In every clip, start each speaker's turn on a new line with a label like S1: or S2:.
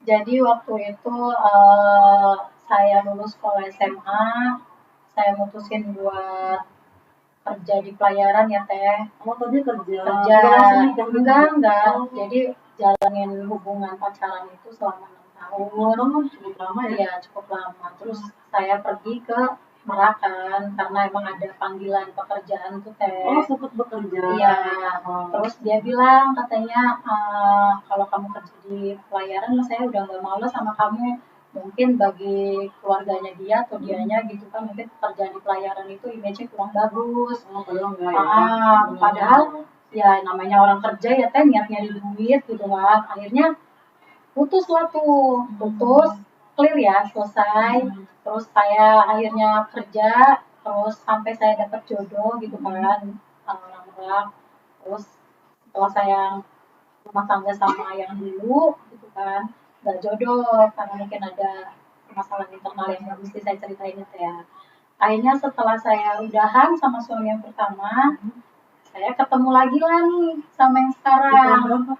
S1: Jadi waktu itu saya lulus sekolah SMA, saya mutusin buat kerja di pelayaran ya teh.
S2: Oh, tadi kerja.
S1: Kerja.
S2: Udah langsung nikah gitu?
S1: Enggak.
S2: Oh.
S1: Jadi jalanin hubungan pacaran itu selama 6 tahun.
S2: Oh, cukup lama ya?
S1: Iya, cukup lama. Terus saya pergi ke Merakan karena emang ada panggilan pekerjaan tuh teh.
S2: Oh, sempat bekerja.
S1: Iya.
S2: Oh.
S1: Terus dia bilang katanya kalau kamu kerja di pelayaran, saya udah nggak mau lah sama kamu. Mungkin bagi keluarganya dia atau dianya gitu kan, mungkin pekerjaan di pelayaran itu image-nya kurang bagus.
S2: Oh, padahal enggak ya?
S1: Padahal ya namanya orang kerja ya teh niatnya di duit gitu kan. Akhirnya putus lah tuh, clear ya, selesai. Terus saya akhirnya kerja, terus sampai saya dapat jodoh gitu kan, lama-lama. Terus setelah saya rumah tangga sama yang dulu gitu kan, nggak jodoh karena mungkin ada permasalahan internal yang nggak mesti saya ceritain itu ya. Akhirnya setelah saya udahan sama suami yang pertama, saya ketemu lagi lah nih sama yang sekarang.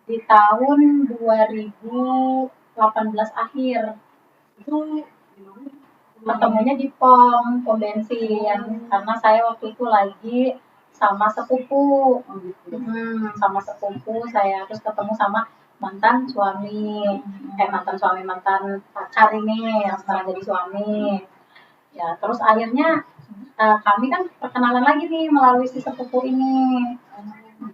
S1: Di tahun 2018 akhir.
S2: Itu
S1: ketemunya di pom bensin. Karena saya waktu itu lagi sama sepupu. Sama sepupu saya terus ketemu sama mantan suami. Mantan pacar ini yang sekarang jadi suami. Ya, terus akhirnya kami kan perkenalan lagi nih melalui si sepupu ini.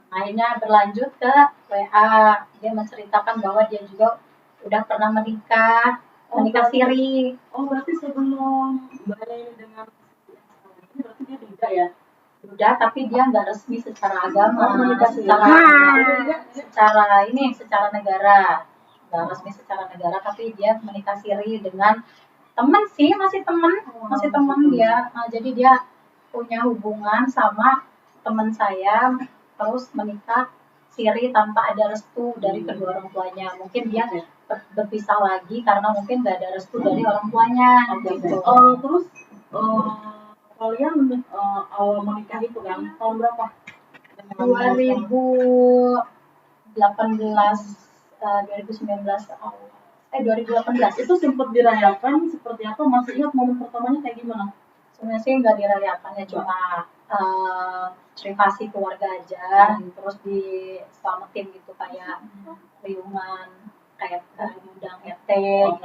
S1: Akhirnya berlanjut ke WA. Dia menceritakan bahwa dia juga udah pernah menikah siri.
S2: Oh, berarti sebelum Mbak Leli dengan ini berarti dia beda ya?
S1: Udah, tapi dia nggak resmi secara agama.
S2: Menikah
S1: secara negara. Nggak resmi secara negara, tapi dia menikah siri dengan teman sih, masih teman dia. Nah, jadi dia punya hubungan sama teman saya, terus menikah siri tanpa ada restu dari kedua orang tuanya. Mungkin dia berpisah lagi karena mungkin nggak ada restu dari orang tuanya. Gitu.
S2: Terus kalian awal menikah itu kan tahun berapa?
S1: 2019 awal. 2018
S2: itu sempat dirayakan seperti apa? Masih ingat momen pertamanya kayak gimana?
S1: Sebenarnya sih nggak dirayakan ya, cuma privasi keluarga aja, terus diselamatin gitu kayak riungan, kayak undang RT,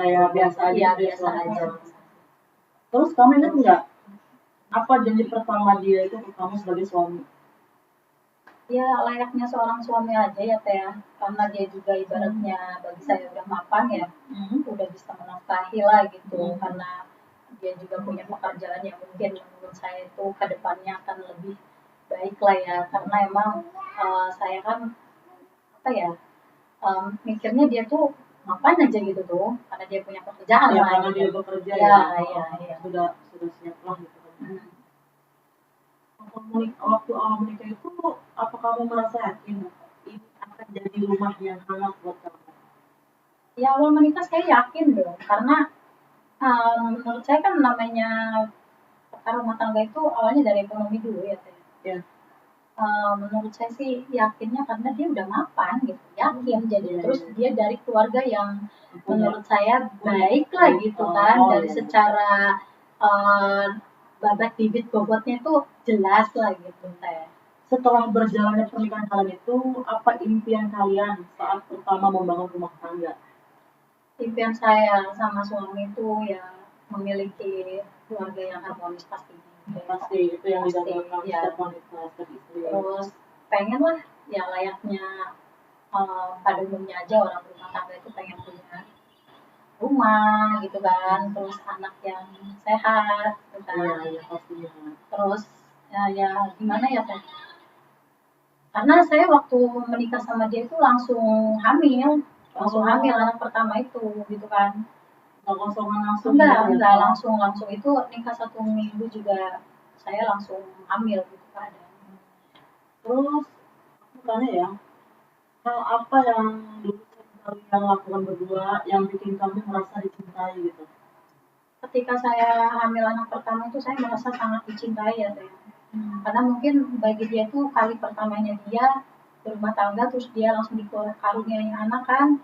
S2: kayak biasa aja.
S1: Ya, biasa aja.
S2: Terus kamu ingat nggak apa janji pertama dia itu ke kamu sebagai suami?
S1: Ya layaknya seorang suami aja ya teh, karena dia juga ibaratnya bagi saya udah mapan ya, udah bisa menafkahi lah gitu, karena dia juga punya pekerjaan yang mungkin menurut saya itu kedepannya akan lebih baik lah ya, karena emang saya kan mikirnya dia tuh mapan aja gitu tuh, karena dia punya pekerjaan
S2: ya,
S1: lah.
S2: Karena dia bekerja
S1: ya.
S2: Sudah siap lah gitu. Waktu awal menikah itu, apa kamu merasa yakin ini akan jadi rumah yang hangat buat kamu?
S1: Ya awal menikah saya yakin dong, karena menurut saya kan namanya rumah tangga itu awalnya dari ekonomi dulu ya teh.
S2: Ya.
S1: Menurut saya sih yakinnya karena dia udah mapan gitu, yakin. Jadi terus dia dari keluarga yang menurut saya baik lah gitu kan, dari secara babat bibit bobotnya tuh jelas lah gitu teh.
S2: Setelah berjalannya pernikahan kalian itu, apa impian kalian saat pertama membangun rumah tangga?
S1: Impian saya sama suami itu ya memiliki keluarga yang harmonis pastinya.
S2: Pasti itu yang didapatkan setiap wanita, setiap istri.
S1: Terus pengen lah ya layaknya pada umumnya aja orang rumah tangga itu pengen punya rumah gitu kan, terus anak yang sehat gitu kan.
S2: Iya pastinya.
S1: Terus ya gimana ya teh, karena saya waktu menikah sama dia itu langsung hamil anak pertama itu gitu kan. Enggak langsung itu nikah 1 minggu juga saya langsung hamil gitu kan.
S2: Terus aku tanya ya, hal apa yang dulu kalian lakukan berdua yang bikin kamu merasa dicintai gitu?
S1: Ketika saya hamil anak pertama itu saya merasa sangat dicintai ya teh. Karena mungkin bagi dia itu kali pertamanya dia berumah tangga, terus dia langsung dikaruniai anak kan.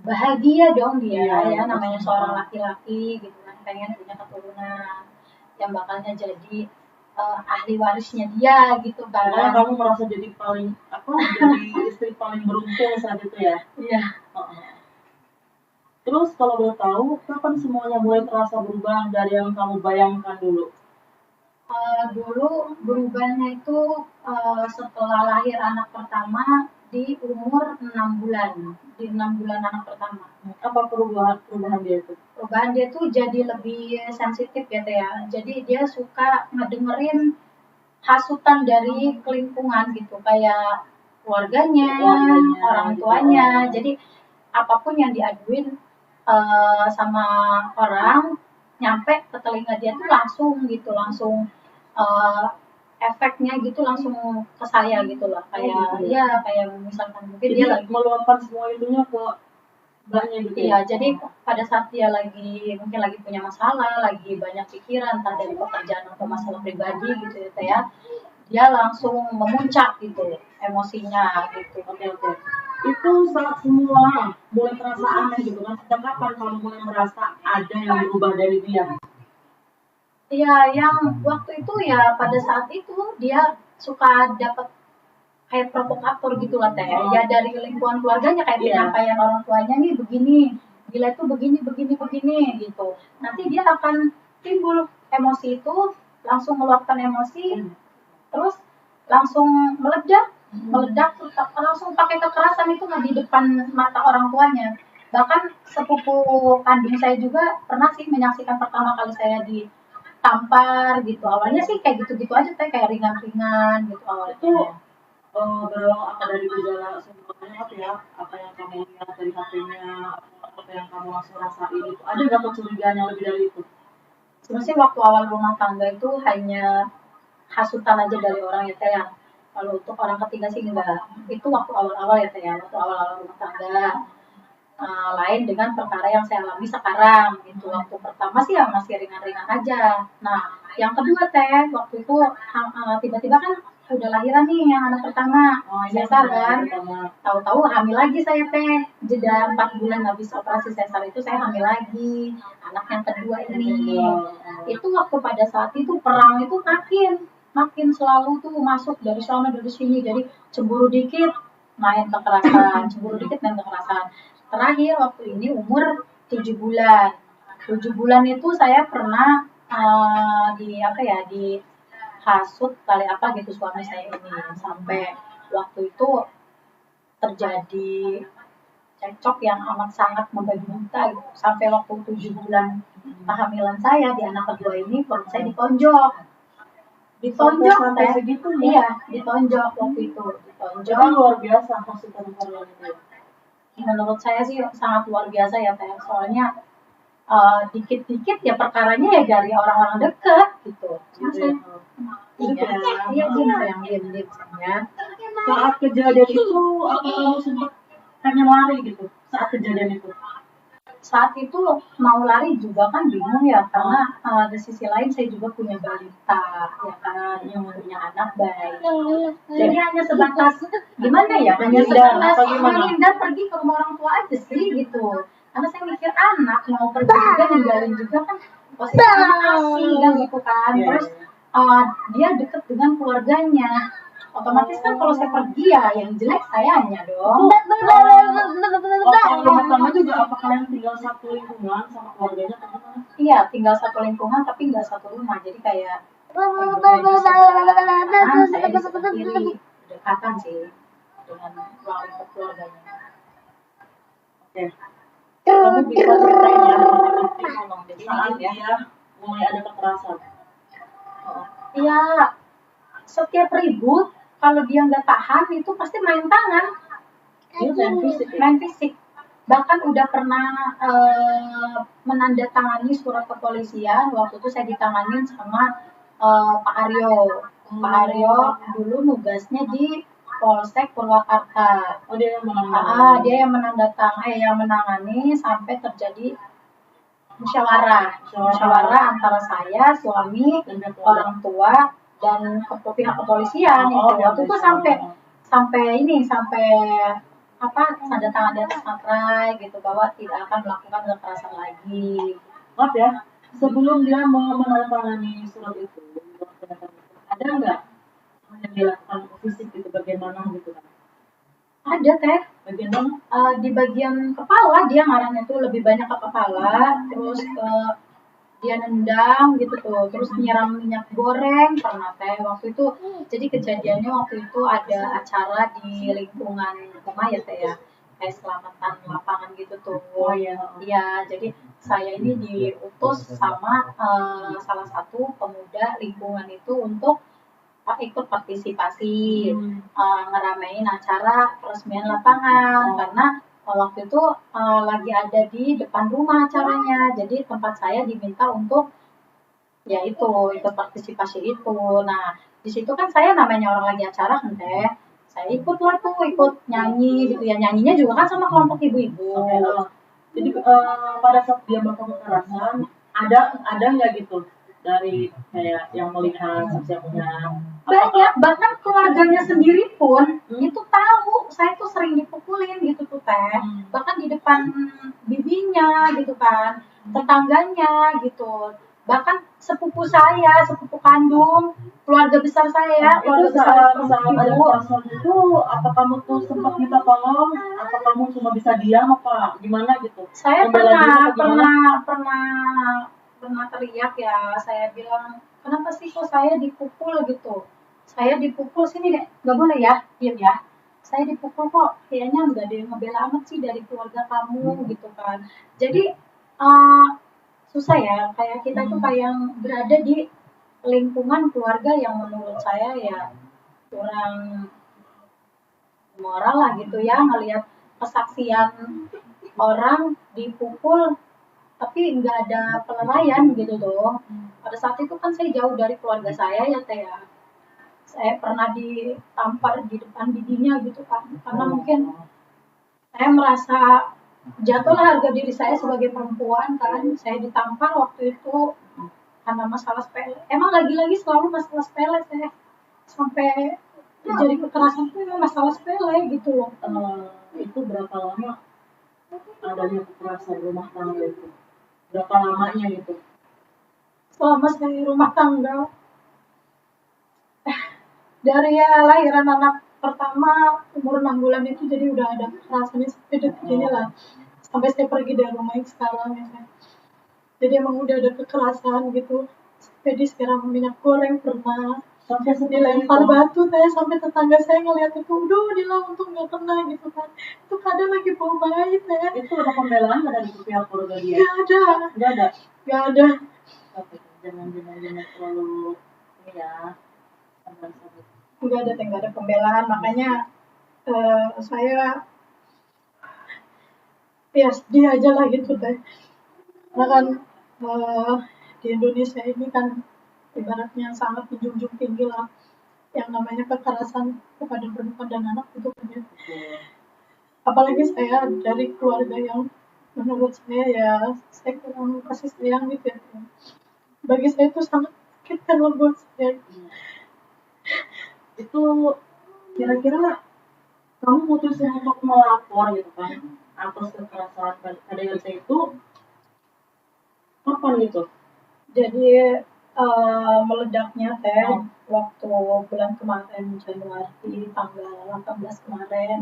S1: bahagia dong dia
S2: Iya,
S1: ya, namanya
S2: pasti.
S1: seorang laki-laki gitu kan, pengen punya keturunan yang bakalnya jadi ahli warisnya dia gitu
S2: Pokoknya
S1: kan.
S2: kamu merasa jadi paling jadi istri paling beruntung saat itu ya.
S1: Iya.
S2: Heeh. Terus kalau boleh tahu, kapan semuanya mulai terasa berubah dari yang kamu bayangkan dulu?
S1: Dulu berubahnya itu setelah lahir anak pertama di umur 6 bulan, di 6 bulan anak pertama.
S2: Apa perubahan dia itu?
S1: Perubahan dia tuh jadi lebih sensitif ya Teh ya. Jadi dia suka ngedengerin hasutan dari lingkungan gitu, kayak keluarganya, orang
S2: gitu.
S1: tuanya. Jadi apapun yang diaduin sama orang nyampe ke telinga dia tuh langsung gitu, langsung eh, efeknya gitu langsung ke saya gitu lah, kayak
S2: gitu.
S1: ya kayak misalkan mungkin
S2: Jadi
S1: dia lagi
S2: meluapkan semua itunya ke mbaknya gitu
S1: iya,
S2: ya?
S1: jadi pada saat dia lagi mungkin lagi punya masalah, lagi banyak pikiran entah dari pekerjaan atau masalah pribadi gitu ya Teh ya, dia langsung memuncak gitu emosinya gitu.
S2: Oke. Itu saat semua mulai terasa aneh gitu kan, sejak kapan kamu mulai merasa ada yang berubah dari dia?
S1: Iya, yang waktu itu ya pada saat itu dia suka dapat kayak provokator gitu lah Teh. Ya dari lingkungan keluarganya kayak penyampaian orang tuanya nih begini, gila itu begini begini begini gitu. Nanti dia akan timbul emosi itu, langsung meluapkan emosi, terus langsung meledak langsung pakai kekerasan itu di depan mata orang tuanya. Bahkan sepupu kandung saya juga pernah sih menyaksikan pertama kali saya ditampar gitu. Awalnya sih kayak gitu-gitu aja Teh, kayak ringan-ringan gitu awalnya.
S2: Itu berawal apa dari gejala sebelumnya apa ya? Apa yang kamu lihat dari HP-nya, apa yang kamu langsung rasain itu? Ada nggak kecurigaan yang lebih dari itu?
S1: Sebenarnya waktu awal rumah tangga itu hanya hasutan aja dari orang ya Teh ya. Kalau untuk orang ketiga sih enggak. Itu waktu awal-awal ya Teh ya, waktu awal-awal rumah tangga. Lain dengan perkara yang saya alami sekarang gitu. Waktu pertama sih ya masih ringan-ringan aja. Nah, yang kedua Teh, waktu itu tiba-tiba kan udah lahiran nih yang anak pertama, sesar kan. Tahu-tahu hamil lagi saya Teh. Jeda 4 bulan habis operasi sesar itu saya hamil lagi. Anak yang kedua ini. Itu waktu pada saat itu perang itu makin selalu tuh masuk dari sana dari sini, jadi cemburu dikit main kekerasan, cemburu dikit main kekerasan. Terakhir waktu ini umur 7 bulan. 7 bulan itu saya pernah di apa ya, di hasut kali apa gitu suami saya ini, sampai waktu itu terjadi cekcok yang amat sangat membabi buta gitu. Sampai waktu 7 bulan kehamilan saya di anak kedua ini perut saya ditonjok
S2: Sampai
S1: Teh.
S2: segitu ya?
S1: Iya, ditonjok waktu itu, ditonjok.
S2: Jadi luar biasa hasutan kalian itu.
S1: Menurut saya sih sangat luar biasa ya Teh, soalnya dikit-dikit ya perkaranya ya dari orang-orang dekat gitu. Iya, diam ya.
S2: Saat kejadian itu, apa kamu sempat pengen lari gitu? Saat kejadian itu?
S1: Saat itu mau lari juga kan bingung ya, karena di sisi lain saya juga punya balita ya kan, yang punya anak bayi. Jadi hanya sebatas gimana ya, hanya sebatas menghindar pergi ke rumah orang tua aja sih gitu. Karena saya mikir anak mau pergi juga ninggalin juga kan posisinya asing kan gitu kan. Terus dia deket dengan keluarganya. Otomatis kan kalau saya pergi ya yang jelek sayanya dong.
S2: Waktu rumah tangga juga apa kalian tinggal satu lingkungan sama keluarganya atau gimana?
S1: Iya, tinggal satu lingkungan tapi nggak satu rumah. Jadi kayak saya di sebelah kiri, dekatan sih dengan ruang lingkup keluarganya.
S2: Oke. Kamu bisa ceritain ya,
S1: Ngomong jadi
S2: saat
S1: ya.
S2: dia mulai ada kekerasan.
S1: Iya, setiap ribut kalau dia nggak tahan itu pasti main tangan.
S2: Dia
S1: main fisik. Bahkan udah pernah menandatangani surat kepolisian, waktu itu saya ditanganin sama Pak Aryo. Pak Aryo dulu nugasnya di Polsek Purwakarta.
S2: Oh, dia yang menangani.
S1: Dia yang menangani sampai terjadi musyawarah antara saya, suami, orang tua dan pihak kepolisian itu. Waktu itu sampai tanda tangan di atas materai gitu bahwa tidak akan melakukan kekerasan lagi.
S2: Maaf ya, sebelum dia menandatangani surat itu, ada nggak yang dilakukan fisik gitu, bagaimana gitu kan?
S1: Ada teh.
S2: Bagian mana?
S1: Di bagian kepala dia marahnya tuh lebih banyak ke kepala, terus dia nendang gitu tuh, terus nyiram minyak goreng pernah teh waktu itu. Jadi kejadiannya waktu itu ada acara di lingkungan rumah ya teh ya, kayak selamatan lapangan gitu tuh.
S2: Oh iya.
S1: Iya, jadi saya ini diutus sama salah satu pemuda lingkungan itu untuk ikut partisipasi ngeramein acara peresmian lapangan karena waktu itu lagi ada di depan rumah acaranya, jadi tempat saya diminta untuk ya itu ikut partisipasi itu. Nah di situ kan saya namanya orang lagi acara kan teh, saya ikut lah tuh, ikut nyanyi gitu ya, nyanyinya juga kan sama kelompok ibu-ibu.
S2: Jadi pada saat dia melakukan kekerasan, ada nggak gitu dari kayak yang melihat saksinya?
S1: Banyak, bahkan keluarganya sendiri pun itu tahu saya tuh sering dipukulin gitu tuh teh, bahkan di depan bibinya gitu kan, tetangganya gitu, bahkan sepupu saya, sepupu kandung, keluarga besar saya, keluarga besar ibu.
S2: Itu apa kamu tuh sempat minta tolong, apa kamu cuma bisa diam apa gimana gitu?
S1: Saya pernah teriak ya, saya bilang kenapa sih kok saya dipukul gitu, saya dipukul, sini deh, nggak boleh ya, diam ya, saya dipukul kok, kayaknya nggak ada yang ngebela amat sih dari keluarga kamu gitu kan. Jadi susah ya, kayak kita tuh kayak yang berada di lingkungan keluarga yang menurut saya ya kurang moral lah gitu ya, ngelihat kesaksian orang dipukul tapi nggak ada penilaian gitu tuh. Pada saat itu kan saya jauh dari keluarga saya ya teh ya, saya pernah ditampar di depan bibinya gitu kan, karena mungkin saya merasa jatuhlah harga diri saya sebagai perempuan kan, saya ditampar waktu itu karena masalah sepele, emang lagi-lagi selalu masalah sepele saya, sampai terjadi kekerasan itu memang masalah sepele gitu loh.
S2: Itu berapa lama adanya kekerasan rumah tangga itu? Berapa lamanya gitu?
S1: Selama saya rumah tangga, dari lahiran anak pertama umur 6 bulan itu jadi udah ada kekerasannya sampai detik ini lah, sampai saya pergi dari rumah yang sekarang ya kan. Jadi emang udah ada kekerasan gitu, sampai disiram minyak goreng pernah, sampai dilempar batu teh, sampai tetangga saya ngeliat itu, Dila untung nggak kena gitu kan, itu kadang lagi bawa bayi teh.
S2: Itu ada pembelaan dari pihak keluarga dia?
S1: Nggak ada.
S2: Jangan terlalu ini ya,
S1: nggak ada pembelaan, makanya saya ya sedih aja lah gitu teh. Karena kan di Indonesia ini kan ibaratnya sangat menjunjung tinggi lah yang namanya kekerasan kepada perempuan dan anak itu kan ya. Apalagi saya dari keluarga yang menurut saya ya saya kurang kasih sayang gitu ya. Bagi saya itu sangat sakit kalau buat saya.
S2: Itu kira-kira kamu mutusin untuk melapor gitu kan atas kekerasan KDRT itu kapan gitu?
S1: Jadi meledaknya teh waktu bulan kemarin Januari tanggal 18 kemarin,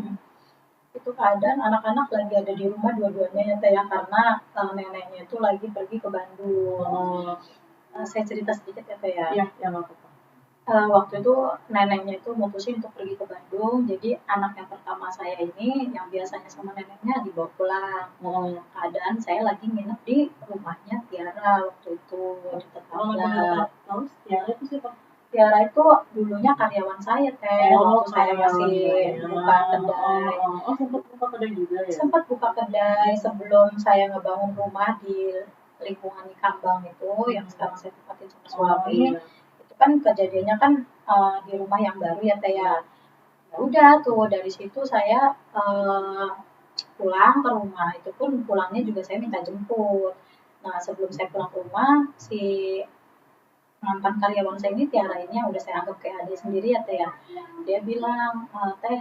S1: itu keadaan anak-anak lagi ada di rumah dua-duanya ya teh ya, karena neneknya itu lagi pergi ke Bandung. Saya cerita sedikit ya teh ya.
S2: Iya, yang apa?
S1: Waktu itu neneknya itu mutusin untuk pergi ke Bandung, jadi anak yang pertama saya ini yang biasanya sama neneknya dibawa pulang. Keadaan saya lagi nginep di rumahnya Tiara waktu itu di tetangga.
S2: Terus Tiara itu siapa?
S1: Tiara itu dulunya karyawan saya teh, waktu saya masih buka kedai.
S2: Sempat buka kedai juga ya? Sempat
S1: buka kedai sebelum saya ngebangun rumah di lingkungan Kambang itu yang sekarang saya tempatin sama suami. Kan kejadiannya kan di rumah yang baru ya teh ya. Udah tuh dari situ saya pulang ke rumah, itu pun pulangnya juga saya minta jemput. Nah sebelum saya pulang ke rumah, si mantan karyawan saya ini Tiara ini yang udah saya anggap kayak adik sendiri ya teh ya, dia bilang teh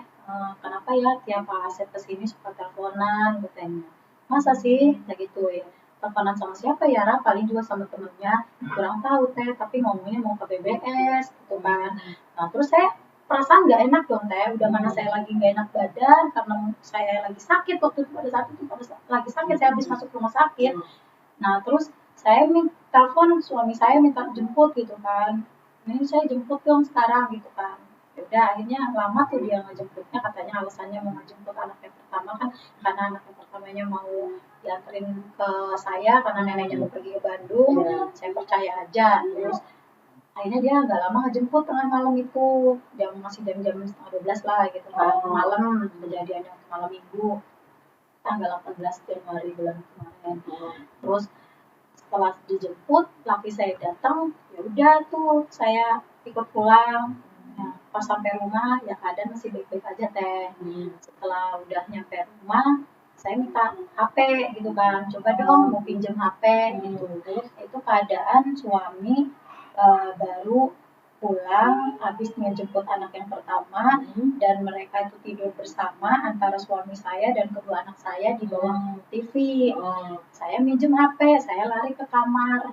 S1: kenapa ya tiap Pak Asep kesini suka teleponan katanya. Masa sih kayak gitu ya, teleponan sama siapa ya Ra, paling juga sama temennya, kurang tahu teh, tapi ngomongnya mau ke BBS gitu kan. Nah terus saya perasaan nggak enak dong teh, udah mana saya lagi nggak enak badan karena saya lagi sakit waktu itu, pada saat itu lagi sakit, saya habis masuk rumah sakit. Nah terus saya telepon suami saya minta jemput gitu kan, ini saya jemput dong sekarang gitu kan. Ya udah akhirnya lama tuh dia ngejemputnya, katanya alasannya mau ngejemput anak yang pertama kan, karena anak yang pertamanya mau dianterin ke saya karena neneknya mau pergi ke Bandung. Saya percaya aja. Terus akhirnya dia nggak lama ngejemput tengah malam itu, masih jam-jam setengah 12 lah gitu kan, malam kejadiannya, malam minggu tanggal 18 Januari bulan kemarin. Terus setelah dijemput laki saya datang, ya udah tuh saya ikut pulang. Nah, pas sampai rumah ya keadaan masih baik-baik aja teh. Setelah udah nyampe rumah, saya minta HP gitu kan, coba dong mau pinjam HP gitu. Itu keadaan suami baru pulang habis ngejemput anak yang pertama, dan mereka itu tidur bersama antara suami saya dan kedua anak saya di bawah TV. Saya minjem HP, saya lari ke kamar.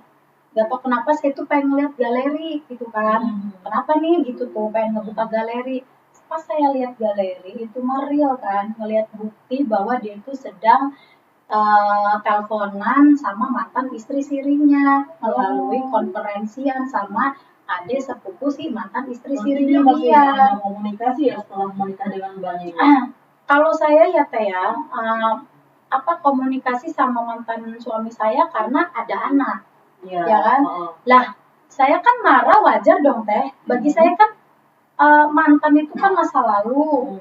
S1: Gak tau kenapa saya tuh pengen lihat galeri gitu kan. Kenapa nih gitu tuh pengen ngebuka galeri. Pas saya lihat galeri itu mah real kan, ngelihat bukti bahwa dia itu sedang teleponan sama mantan istri sirinya melalui konferensian sama adik sepupu si mantan istri sirinya dia.
S2: Ada komunikasi ya setelah menikah dengan Mbaknya?
S1: Kalau saya ya teh ya, komunikasi sama mantan suami saya karena ada anak, ya kan? Lah, saya kan marah wajar dong teh. Bagi saya kan mantan itu kan masa lalu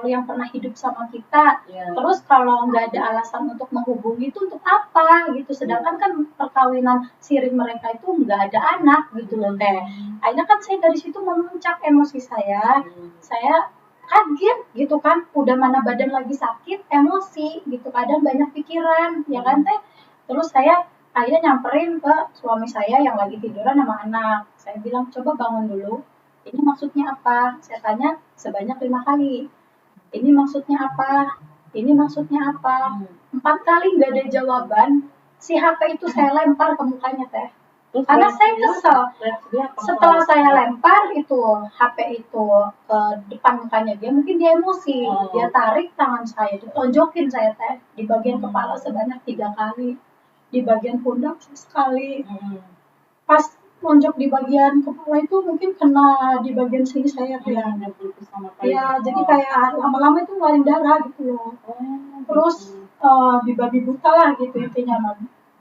S1: yang pernah hidup sama kita. Terus kalau nggak ada alasan untuk menghubungi itu untuk apa gitu, sedangkan kan perkawinan siri mereka itu nggak ada anak gitu loh teh. Akhirnya kan saya dari situ memuncak emosi saya kaget gitu kan, udah mana badan lagi sakit, emosi gitu, kadang banyak pikiran ya kan teh. Terus saya akhirnya nyamperin ke suami saya yang lagi tiduran sama anak, saya bilang coba bangun dulu, ini maksudnya apa? Saya tanya sebanyak 5 kali. Ini maksudnya apa? Ini maksudnya apa? 4 kali nggak ada jawaban. Si HP itu saya lempar ke mukanya teh. Karena saya kesel. Setelah saya lempar itu HP itu ke depan mukanya dia, mungkin dia emosi. Dia tarik tangan saya, ditonjokin saya teh di bagian kepala sebanyak 3 kali. Di bagian pundak sekali. Pas tonjok di bagian kepala itu mungkin kena di bagian sini saya tuh ya. Ya, jadi kayak lama-lama itu ngeluarin darah gitu loh. Terus dibabi buta lah gitu intinya,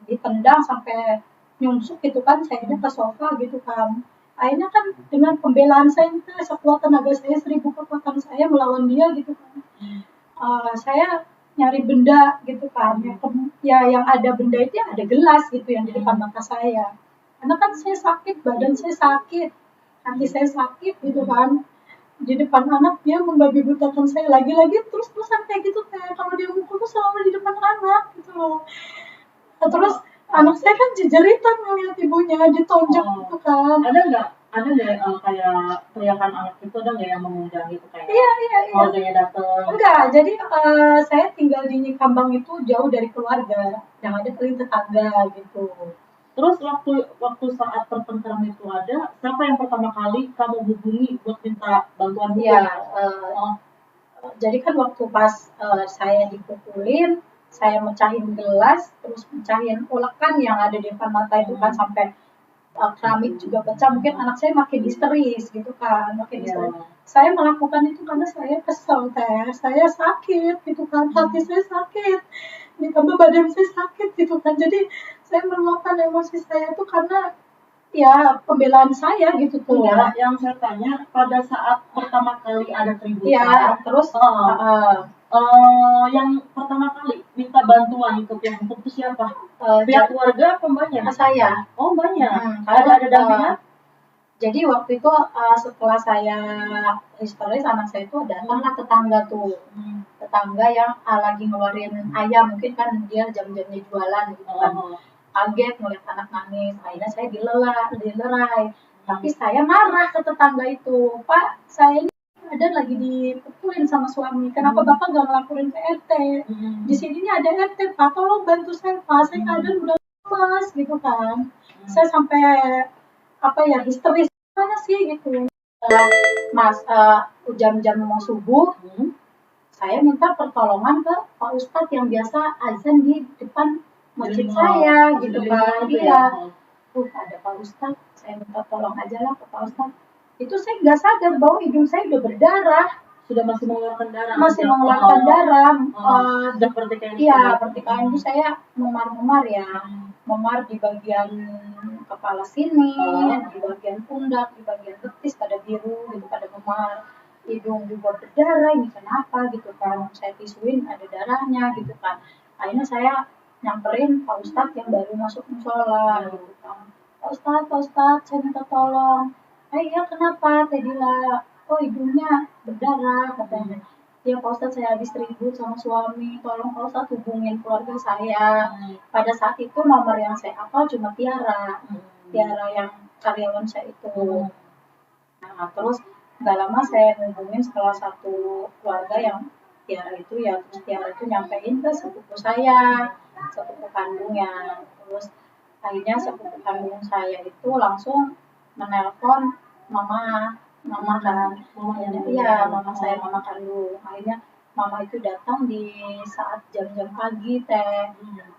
S1: ditendang sampai nyungsuk gitu kan, saya ke sofa gitu kan. Akhirnya kan dengan pembelaan saya itu sekuat tenaga saya, 1000 kekuatan saya melawan dia gitu kan. Saya nyari benda gitu kan, yang ada benda itu yang ada gelas gitu yang di depan mata saya. Karena kan saya sakit, badan saya sakit, hati saya sakit gitu kan. Di depan anak dia membabi butakan saya lagi-lagi terus-terusan kayak gitu kayak kalau dia mukul tuh selalu di depan anak gitu loh. Terus anak saya kan jejeritan ngeliat ibunya ditonjok gitu kan.
S2: Ada nggak kayak teriakan anak itu, ada nggak yang mengundang gitu kayak keluarganya datang?
S1: Enggak, jadi saya tinggal di Nyikambang itu jauh dari keluarga, yang ada paling tetangga gitu.
S2: Terus waktu saat pertengkaran itu ada, siapa yang pertama kali kamu hubungi buat minta bantuan hukum?
S1: Iya, jadi kan waktu pas saya dipukulin, saya mecahin gelas, terus mecahin ulekan yang ada di depan mata itu kan, sampai keramik juga pecah, mungkin anak saya makin histeris gitu kan, histeris. Saya melakukan itu karena saya kesel teh, saya sakit gitu kan, hati saya sakit, ditambah badan saya sakit gitu kan, jadi saya meluapkan emosi saya itu karena ya pembelaan saya gitu tuh.
S2: Enggak, yang saya tanya pada saat pertama kali ada keributan.
S1: Iya, terus
S2: yang pertama kali minta bantuan ke pihak hukum itu siapa? Pihak keluarga apa mbaknya?
S1: Saya.
S2: Oh mbaknya. Ada dampingan?
S1: Jadi waktu itu setelah saya histeris, anak saya itu datanglah tetangga tuh, tetangga yang lagi ngeluarin ayam, mungkin kan dia jam-jamnya jualan gitu kan. Kaget ngeliat anak nangis, akhirnya saya dilerai. Tapi saya marah ke tetangga itu, Pak, saya ini ada lagi dipukulin sama suami. Kenapa Bapak nggak ngelaporin ke RT? Di sini nih ada RT, Pak, tolong bantu saya, Pak. Saya keadaan udah lemas gitu kan. Saya sampai histeris mana sih gitu. Mas, jam-jam mau subuh, saya minta pertolongan ke Pak Ustadz yang biasa azan di depan masjid saya gitu kan. Iya. Ada Pak Ustadz, saya minta tolong aja lah ke Pak Ustadz. Itu saya nggak sadar bahwa hidung saya udah berdarah.
S2: Sudah masih mengeluarkan darah.
S1: Masih mengeluarkan darah.
S2: Sudah pertikaian.
S1: Iya, pertikaian itu saya memar-memar ya. Memar di bagian kepala sini, di bagian pundak, di bagian betis pada biru gitu, pada memar. Hidung juga berdarah, ini kenapa gitu kan. Saya tisuin ada darahnya gitu kan. Akhirnya saya nyamperin Pak Ustadz yang baru masuk musola gitu kan. Pak Ustadz, saya minta tolong. Iya kenapa? Teh Dila, oh hidungnya berdarah katanya. Ya Pak Ustadz, saya habis ribut sama suami, tolong Pak Ustadz hubungin keluarga saya. Pada saat itu nomor yang saya hafal cuma Tiara yang karyawan saya itu. Nah terus nggak lama saya hubungin salah satu keluarga yang Tiara itu ya, terus Tiara itu nyampein ke sepupu saya, sepupu kandungnya. Terus akhirnya sepupu kandung saya itu langsung menelpon mama kan, mama saya, mama kandung. Akhirnya mama itu datang di saat jam-jam pagi teh.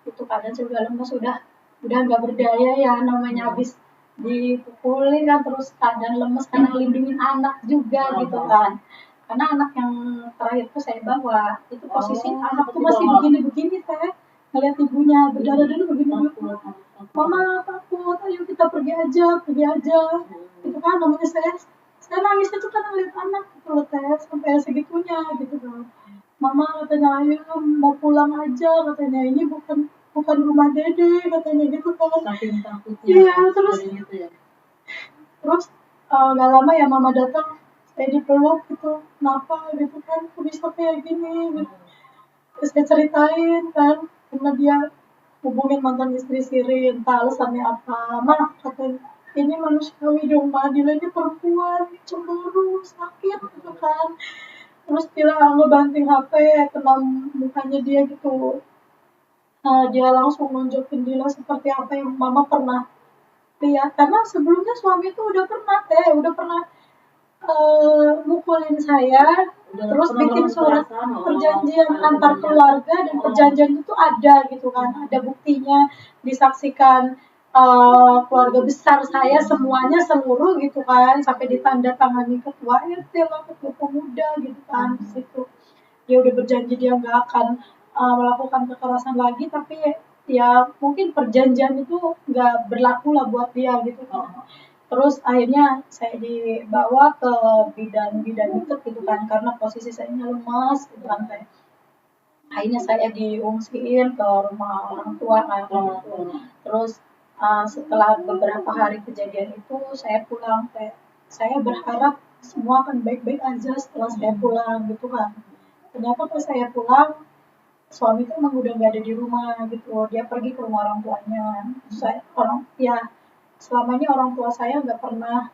S1: Itu keadaan saya udah lemes, udah nggak berdaya ya, namanya habis dipukulin kan, terus keadaan lemes karena ngelindungin anak juga gitu kan. Karena anak yang terakhir tuh saya bawa, itu posisi anak tuh masih begini-begini teh, ngeliat ibunya berdarah-darah begini-begini. Mama takut, ayo kita pergi aja. Itu kan namanya saya nangis itu kan ngeliat anak gitu loh teh, sampai segitunya gitu kan. Mama katanya ayo mau pulang aja katanya, ini bukan rumah Dede katanya gitu kan.
S2: Saking takutnya.
S1: Iya terus gak lama ya mama datang, saya dipeluk gitu, kenapa gitu kan, kok bisa kayak gini gitu. Terus saya ceritain kan, karena dia hubungin mantan istri siri, entah alasannya apa. Mah katanya, ini manusiawi dong Mbak, Dila ini perempuan, cemburu, sakit gitu kan. Terus Dila ngebanting HP, kena mukanya dia gitu. Dia langsung nunjukin Dila seperti apa yang mama pernah lihat. Karena sebelumnya suami itu udah pernah mukulin saya, terus bikin surat perjanjian antar keluarga, dan perjanjian itu ada gitu kan, ada buktinya, disaksikan keluarga besar saya semuanya seluruh gitu kan, sampai ditandatangani ketua RT lah, ketua pemuda gitu kan. Di situ dia udah berjanji dia nggak akan melakukan kekerasan lagi, tapi ya mungkin perjanjian itu nggak berlaku lah buat dia gitu kan. Terus akhirnya saya dibawa ke bidan deket gitu kan, karena posisi saya lemas gitu kan. Akhirnya saya diungsiin ke rumah orang tua kan. Terus setelah beberapa hari kejadian itu saya pulang, saya berharap semua akan baik-baik aja setelah saya pulang gitu kan. Ternyata pas saya pulang, suami itu emang udah nggak ada di rumah gitu, dia pergi ke rumah orang tuanya. Selama ini orang tua saya nggak pernah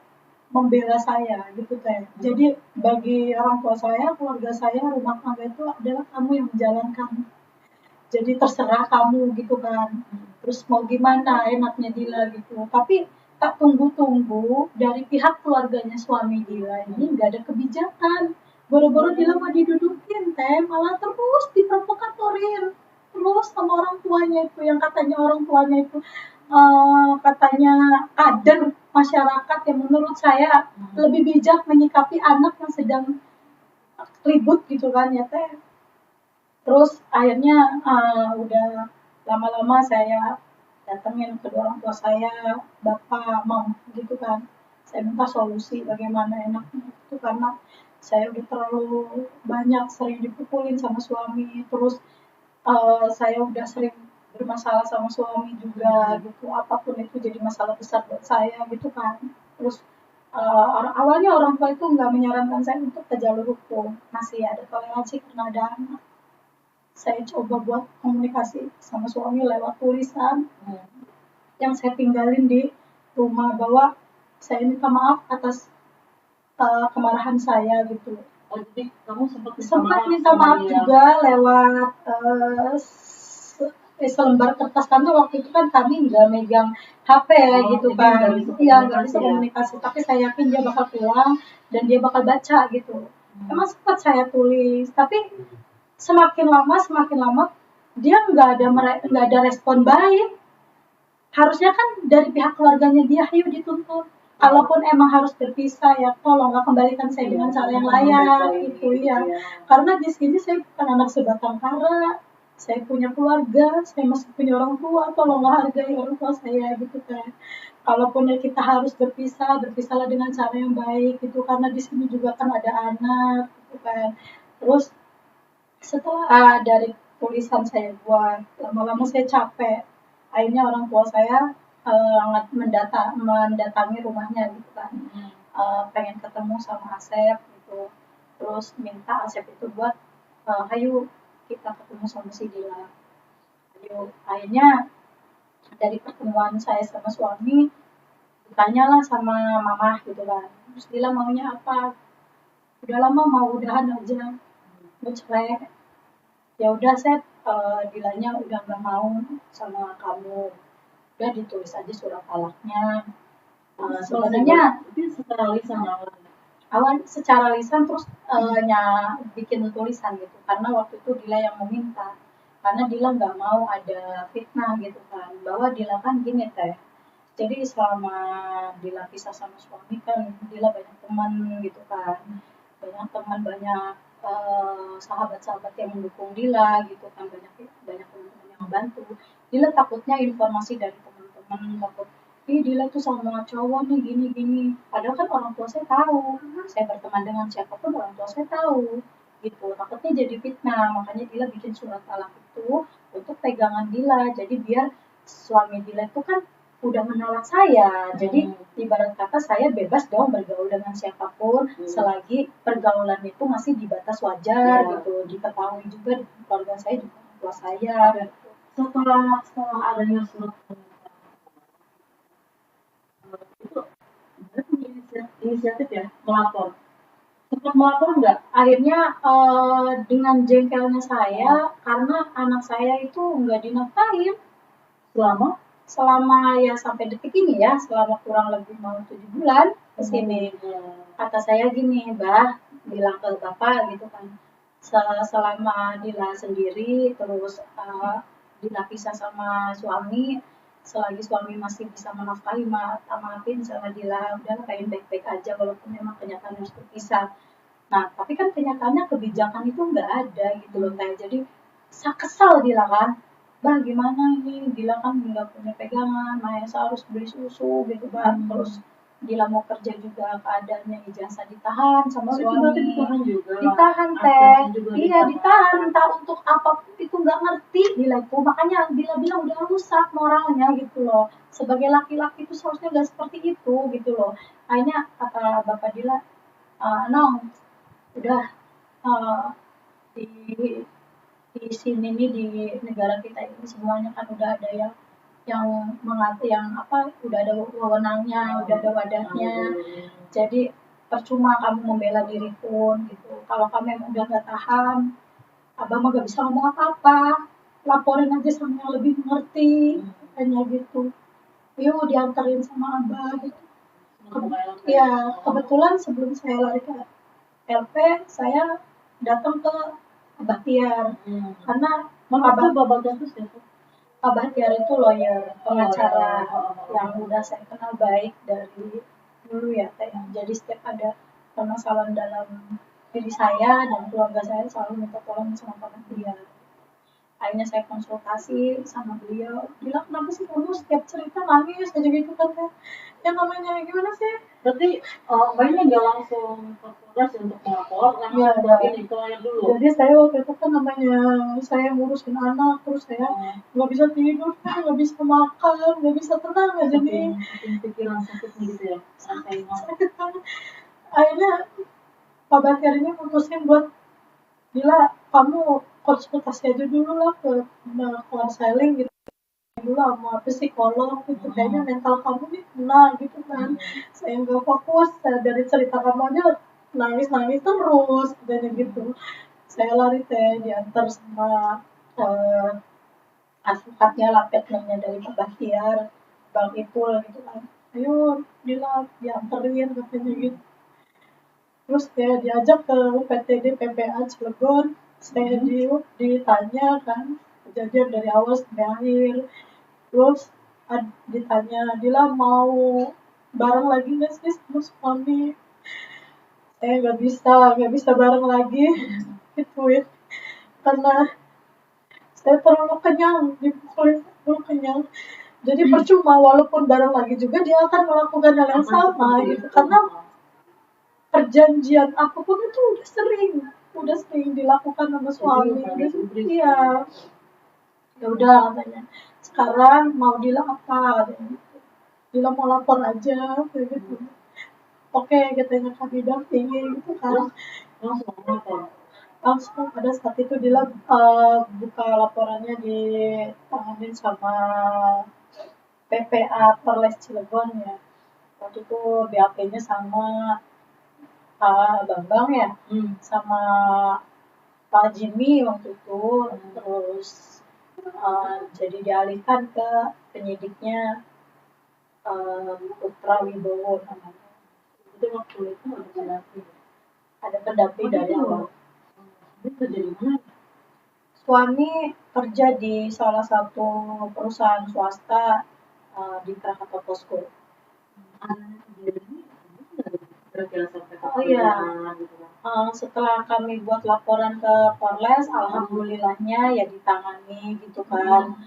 S1: membela saya gitu teh. Jadi bagi orang tua saya, keluarga saya, rumah tangga itu adalah kamu yang menjalankan. Jadi terserah kamu gitu kan. Terus mau gimana enaknya Dila gitu. Tapi tak tunggu-tunggu dari pihak keluarganya suami Dila ini nggak ada kebijakan. Boro-boro Dila mau didudukin teh, malah terus diprovokatorin. Terus sama orang tuanya itu, yang katanya orang tuanya itu katanya kader masyarakat yang menurut saya lebih bijak menyikapi anak yang sedang ribut gitu kan ya teh. Terus akhirnya udah lama-lama saya datengin kedua orang tua saya, bapak, mam gitu kan. Saya minta solusi bagaimana enaknya itu, karena saya udah terlalu banyak sering dipukulin sama suami. Terus saya udah sering bermasalah sama suami juga gitu, apapun itu jadi masalah besar buat saya gitu kan. Terus awalnya orang tua itu nggak menyarankan saya untuk ke jalur hukum, masih ada toleransi karena ada anak. Saya coba buat komunikasi sama suami lewat tulisan yang saya tinggalin di rumah, bahwa saya minta maaf atas kemarahan saya gitu.
S2: Oh, jadi kamu sempat
S1: Sempat minta
S2: sama
S1: maaf
S2: dia.
S1: juga lewat selembar kertas, karena waktu itu kan kami nggak megang HP gitu
S2: jadi
S1: kan.
S2: nggak bisa
S1: Iya, nggak bisa
S2: komunikasi
S1: komunikasi, tapi saya yakin dia bakal pulang dan dia bakal baca gitu. Emang sempat saya tulis, tapi semakin lama dia nggak ada respon baik. Harusnya kan dari pihak keluarganya dia, ayo dituntut. Kalaupun emang harus berpisah, ya tolonglah kembalikan saya dengan cara yang layak gitu ya. Karena di sini saya bukan anak sebatang kara, saya punya keluarga, saya masih punya orang tua, tolonglah hargai orang tua saya gitu kan. Kalaupun ya kita harus berpisah, berpisahlah dengan cara yang baik gitu, karena di sini juga kan ada anak gitu kan. Terus setelah dari tulisan saya buat, lama-lama saya capek. Akhirnya orang tua saya mendatangi rumahnya gitu kan. Pengen ketemu sama Asep gitu. Terus minta Asep itu buat, ayo kita ketemu sama si Dila. Ayo, akhirnya dari pertemuan saya sama suami, ditanyalah sama mama gitu kan. Terus Dila maunya apa? Udah lama mau udahan aja, mau cerai. Ya udah saya bilangnya udah nggak mau sama kamu, udah ditulis aja surat talaknya. Sebenarnya
S2: itu secara lisan
S1: awal secara lisan, terus bikin tulisan gitu, karena waktu itu Dila yang meminta, karena Dila nggak mau ada fitnah gitu kan, bahwa Dila kan gini teh, jadi selama Dila pisah sama suami kan Dila banyak teman gitu kan, banyak sahabat-sahabat yang mendukung Dila gitu kan, banyak banyak teman-teman yang membantu. Dila takutnya informasi dari teman-teman, takut Dila tuh sama cowok nih gini-gini. Padahal kan orang tua saya tahu, saya berteman dengan siapapun orang tua saya tahu gitu. Takutnya jadi fitnah, makanya Dila bikin surat talak itu untuk pegangan Dila. Jadi biar suami Dila itu kan udah menolak saya, jadi ibarat kata saya bebas dong bergaul dengan siapapun selagi pergaulan itu masih di batas wajar gitu, diketahui juga di keluarga saya juga orang tua saya.
S2: Setelah adanya surat itu inisiatif ya melapor. Sempat melapor nggak?
S1: Akhirnya dengan jengkelnya saya, karena anak saya itu nggak dinafkahin selama ya sampai detik ini ya, selama kurang lebih mau 7 bulan ke sini. Kata saya gini, Mbah, bilang ke Bapak gitu kan, selama Dila sendiri, terus Dila pisah sama suami, selagi suami masih bisa menafkahi, maafin sama Dila, udah pengen baik-baik aja walaupun memang kenyataan harus berpisah. Nah, tapi kan kenyataannya kebijakan itu nggak ada gitu loh, Teh. Jadi, kesal Dila kan, Bah gimana ini, Dila kan nggak punya pegangan, Mahesa harus beli susu gitu kan, terus Dila mau kerja juga keadaannya ijazah ditahan sama suami. Ditahan Teh, iya ditahan, entah untuk apapun itu nggak ngerti Dila itu, makanya Dila bilang udah rusak moralnya gitu loh. Sebagai laki-laki itu seharusnya nggak seperti itu gitu loh. Akhirnya kata Bapak Dila, Nong, udah di di sini nih, di negara kita ini semuanya kan udah ada yang mengatur, yang apa, udah ada wewenangnya, udah ada wadahnya. Jadi percuma kamu membela diri pun gitu. Kalau kamu emang udah gak tahan, abang mah gak bisa ngomong apa-apa. Laporin aja sama yang lebih mengerti, hanya gitu. Yuk dianterin sama abah gitu. Ya kebetulan sebelum saya lari ke LP, saya datang ke Abah Tiar, karena Abah Tiar itu lawyer, pengacara yang udah saya kenal baik dari dulu ya Teh. Jadi setiap ada permasalahan dalam diri saya dan keluarga saya selalu minta tolong sama Abah Tiar. Akhirnya saya konsultasi sama beliau, bilang kenapa sih kamu setiap cerita nangis aja gitu kan Teh. Ya namanya gimana sih?
S2: Berarti mainnya nggak langsung ke Polres untuk melapor, langsung ini ke lawyer dulu.
S1: Jadi saya waktu itu kan namanya saya ngurusin anak, terus saya nggak bisa tidur, nggak bisa makan, nggak bisa tenang aja nih.
S2: Pikiran sakitnya gitu ya,
S1: sakit banget. Akhirnya Pak Bakar ini putusin buat, Gila, kamu konsultasi aja dulu lah ke konseling gitu. dulu sama psikolog gitu, kayaknya mental kamu nih kena gitu kan. Saya nggak fokus, dari cerita kamu aja nangis-nangis terus katanya gitu. Saya lari teh diantar sama eh, advokatnya lah, partnernya dari Pak Bahtiar, Bang Ipul gitu kan. Ayo dianterin katanya gitu. Terus saya diajak ke PTD PPA Cilegon, saya ditanya kan kejadian dari awal sampai akhir. Terus ditanya, Dila mau bareng lagi nggak sih sama suami? Saya nggak bisa bareng lagi, gituin. Karena saya terlalu kenyang, dipukulin terlalu kenyang. Jadi percuma, walaupun bareng lagi juga dia akan melakukan hal yang sama gitu. Karena perjanjian apapun itu udah sering dilakukan sama suami. Iya, ya udah katanya. Sekarang mau Dila apa? Katanya gitu. Dila mau lapor aja kayak gitu. Oke, katanya kami dampingi gitu kan. Langsung pada saat itu Dila buka laporannya ditanganin sama PPA Perles Cilegon ya. Waktu itu BAP-nya sama Pak Bambang ya, sama Pak Jimmy waktu itu. Terus jadi dialihkan ke penyidiknya Putra Wibowo namanya. Itu waktu itu ada pendamping dari awal. Suami kerja di salah satu perusahaan swasta di Krakatau Posko. Oh iya, setelah kami buat laporan ke Polres, alhamdulillahnya ya ditangani gitu kan,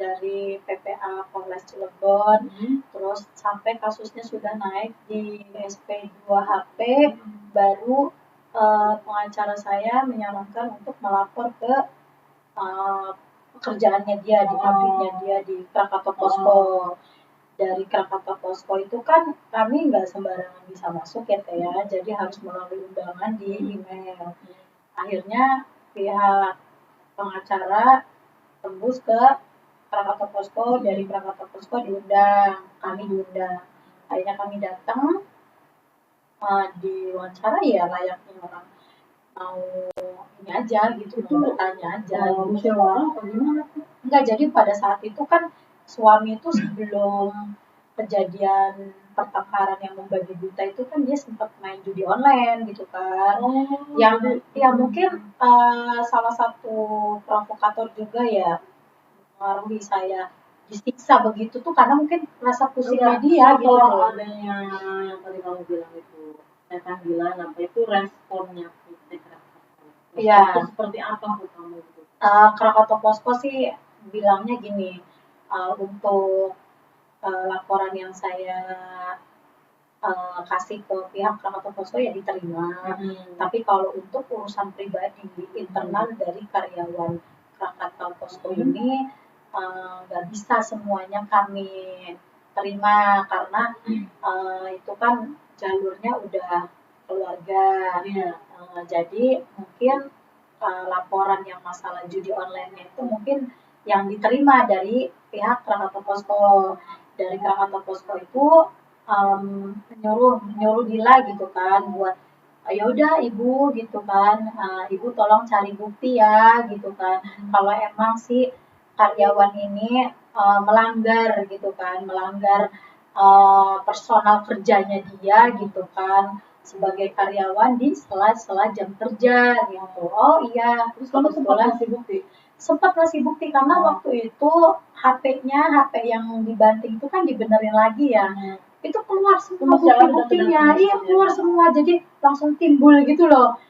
S1: dari PPA Polres Cilegon. Terus sampai kasusnya sudah naik di SP2HP, baru pengacara saya menyarankan untuk melapor ke pekerjaannya dia di pabriknya dia di Krakatau Posko. Dari Krakatau Posko itu kan kami nggak sembarangan bisa masuk ya Teh ya, jadi harus melalui undangan di email. Akhirnya pihak pengacara tembus ke Krakatau Posko, dari Krakatau Posko diundang, kami diundang. Akhirnya kami datang, diwawancara ya layaknya orang mau ini aja gitu, mau bertanya aja. Musyawarah apa gimana? Enggak, jadi pada saat itu kan suami itu sebelum kejadian pertengkaran yang membagi buta itu kan dia sempat main judi online gitu kan. Yang ya mungkin salah satu provokator juga ya mempengaruhi saya disiksa begitu tuh karena mungkin rasa pusingnya dia gitu. Kalau adanya yang tadi kamu bilang itu panggilan apa itu responnya iya. Itu seperti apa tuh kamu gitu? Krakatau Posko sih bilangnya gini, untuk laporan yang saya kasih ke pihak Krakatau Posko ya diterima. Tapi kalau untuk urusan pribadi internal dari karyawan Krakatau Posko ini nggak bisa semuanya kami terima karena itu kan jalurnya udah keluarga. Jadi mungkin laporan yang masalah judi online itu mungkin yang diterima dari pihak Krakatau Posko. Dari Krakatau Posko itu nyuruh Dila gitu kan buat ya udah ibu gitu kan, ibu tolong cari bukti ya gitu kan. Kalau emang si karyawan ini melanggar gitu kan, melanggar personal kerjanya dia gitu kan sebagai karyawan di sela-sela jam kerja gitu. Oh iya, terus kamu sempat ngasih bukti? Sempat ngasih bukti karena waktu itu HP yang dibanting itu kan dibenerin lagi ya. Itu keluar semua bukti-buktinya, iya keluar semua, jadi langsung timbul gitu loh,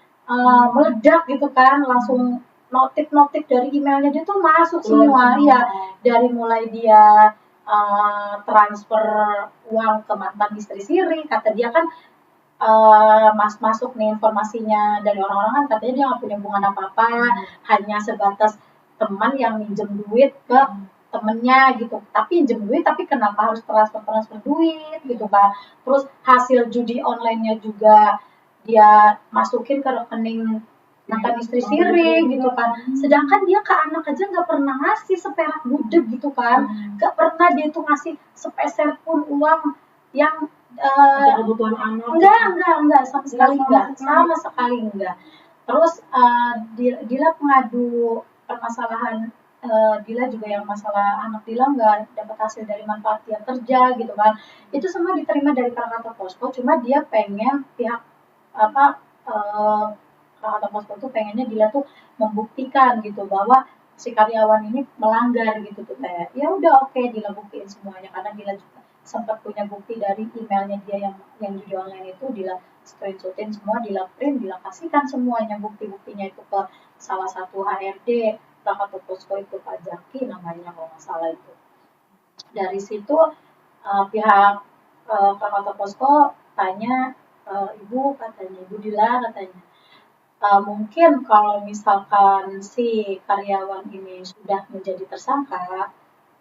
S1: meledak gitu kan, langsung notif dari emailnya dia tuh masuk semua, iya dari mulai dia transfer uang ke mantan istri siri, kata dia kan masuk nih informasinya dari orang-orang kan katanya dia nggak punya hubungan apa-apa, hanya sebatas teman yang minjem duit ke temennya gitu, tapi pinjem duit tapi kenapa harus transfer duit gitu kan. Terus hasil judi online-nya juga dia masukin ke rekening mantan istri siri gitu kan. Sedangkan dia ke anak aja nggak pernah ngasih seperak budek gitu kan, nggak pernah dia tuh ngasih sepeser pun uang yang
S2: kebutuhan anak.
S1: Enggak sama sekali enggak. Terus Dila pengadu permasalahan Dila juga yang masalah anak Dila nggak dapat hasil dari manfaat dia kerja gitu kan. Itu semua diterima dari Krakatau Posko, cuma dia pengen pihak Krakatau Posko tuh pengennya Dila tuh membuktikan gitu bahwa si karyawan ini melanggar gitu tuh kayak ya udah oke, Dila buktiin semuanya karena Dila juga sempat punya bukti dari emailnya dia yang judi online itu. Dila screenshotin semua, Dila print, Dila kasihkan semuanya bukti-buktinya itu ke salah satu HRD Krakatau Posko itu, Pak Jaki namanya kalau nggak salah itu. Dari situ pihak Krakatau Posko tanya Ibu Dila katanya mungkin kalau misalkan si karyawan ini sudah menjadi tersangka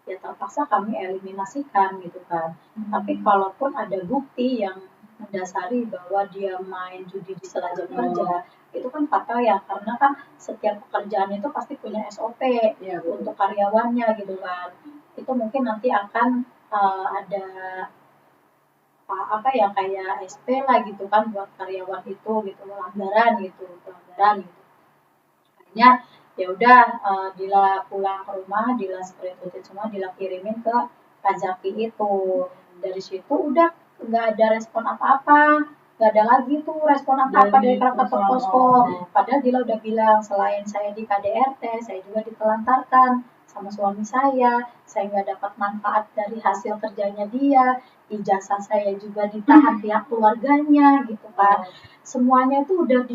S1: ya terpaksa kami eliminasikan gitu kan. Tapi kalaupun ada bukti yang mendasari bahwa dia main judi di sela jam kerja, itu kan fatal ya, karena kan setiap pekerjaan itu pasti punya SOP untuk karyawannya gitu kan. Itu mungkin nanti akan ada kayak SP lah gitu kan buat karyawan itu gitu, pelanggaran gitu. Akhirnya ya udah Dila pulang ke rumah, Dila screenshotin semua, Dila kirimin ke Kak Zaki itu. Dari situ udah nggak ada respon apa-apa, nggak ada lagi tuh respon apa-apa dari Krakatau Posko. Padahal Dila udah bilang selain saya di KDRT, saya juga ditelantarkan sama suami saya nggak dapat manfaat dari hasil kerjanya dia, ijazah saya juga ditahan pihak keluarganya gitu kan. Semuanya itu udah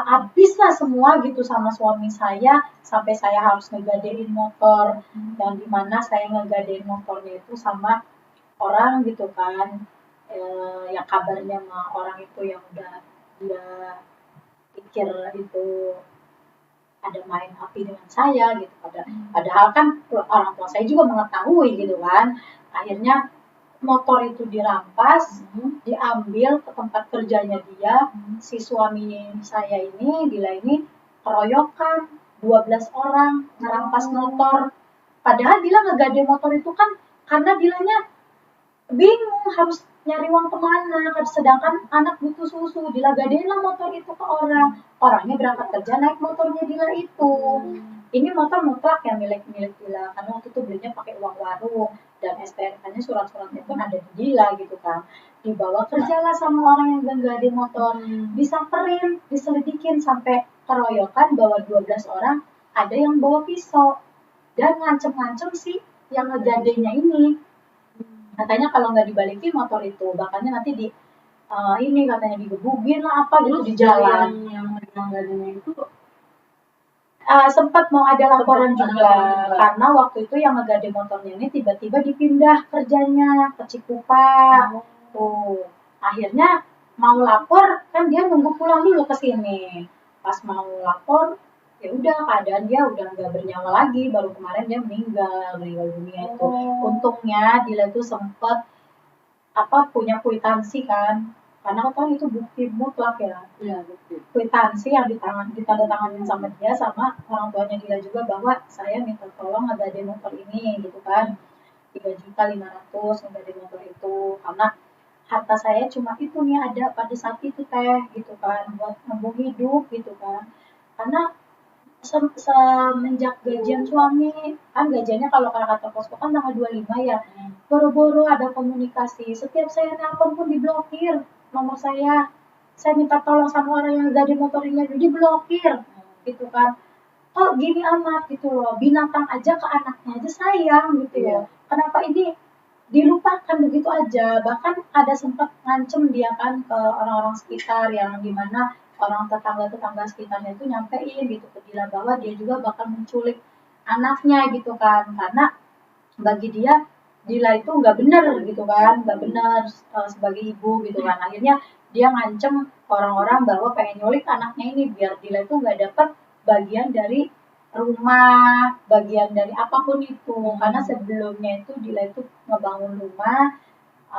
S1: habis lah semua gitu sama suami saya, sampai saya harus ngegadein motor, yang dimana saya ngegadein motornya itu sama orang gitu kan, yang kabarnya sama orang itu yang udah dia pikir itu ada main api dengan saya gitu, padahal kan orang tua saya juga mengetahui gitu kan. Akhirnya motor itu dirampas, diambil ke tempat kerjanya dia. Si suami saya ini, Dila ini, keroyokan 12 orang ngerampas motor. Padahal Dila ngegade motor itu kan karena Dilanya bingung harus nyari uang kemana, sedangkan anak butuh susu. Dila gadein lah motor itu ke orangnya berangkat kerja naik motornya Dila itu. Ini motor mutlak ya milik Dila, karena waktu itu belinya pakai uang warung dan STNK-nya surat-suratnya pun ada di Dila gitu kan. Dibawa kerjalah sama orang yang gade motor, disamperin, diselidikin sampai keroyokan bahwa 12 orang ada yang bawa pisau dan ngancem-ngancem sih yang ngegadenya ini. Katanya kalau nggak dibalikin motor itu bakalnya nanti ini katanya digebugin lah apa gitu di jalan.
S2: Yang gadenya itu
S1: sempat mau ada laporan juga karena waktu itu yang ngegade motornya ini tiba-tiba dipindah kerjanya ke Cikupa. Tuh akhirnya mau lapor kan dia nunggu pulang dulu ke sini. Pas mau lapor ya udah keadaan dia udah nggak bernyawa lagi, baru kemarin dia meninggal dunia itu. Untungnya Dila itu sempat punya kwitansi kan, karena kan itu bukti mutlak ya.
S2: Iya, bukti.
S1: Kwitansi yang ditandatanganin sama dia sama orang tuanya Dila juga bahwa saya minta tolong ngegade motor ini gitu kan, 3.500.000 ngegade motor itu karena harta saya cuma itu nih ada pada saat itu teh gitu kan, buat nembung hidup gitu kan. Karena semenjak gajian suami kan, gajiannya kalau Krakatau Posko kan tanggal 25 ya, boro-boro ada komunikasi, setiap saya nelpon pun diblokir nomor saya minta tolong sama orang yang gade motornya diblokir gitu kan. Kok gini amat gitu loh, binatang aja ke anaknya aja sayang gitu ya, kenapa ini dilupakan begitu aja. Bahkan ada sempat ngancem dia kan ke orang-orang sekitar, yang dimana orang tetangga sekitarnya itu nyampein gitu ke Dila bahwa dia juga bakal menculik anaknya gitu kan, karena bagi dia Dila itu nggak benar gitu kan, nggak benar sebagai ibu gitu kan. Akhirnya dia ngancem orang-orang bahwa pengen nyulik anaknya ini biar Dila itu nggak dapat bagian dari rumah, bagian dari apapun itu. Karena sebelumnya itu Dila itu ngebangun rumah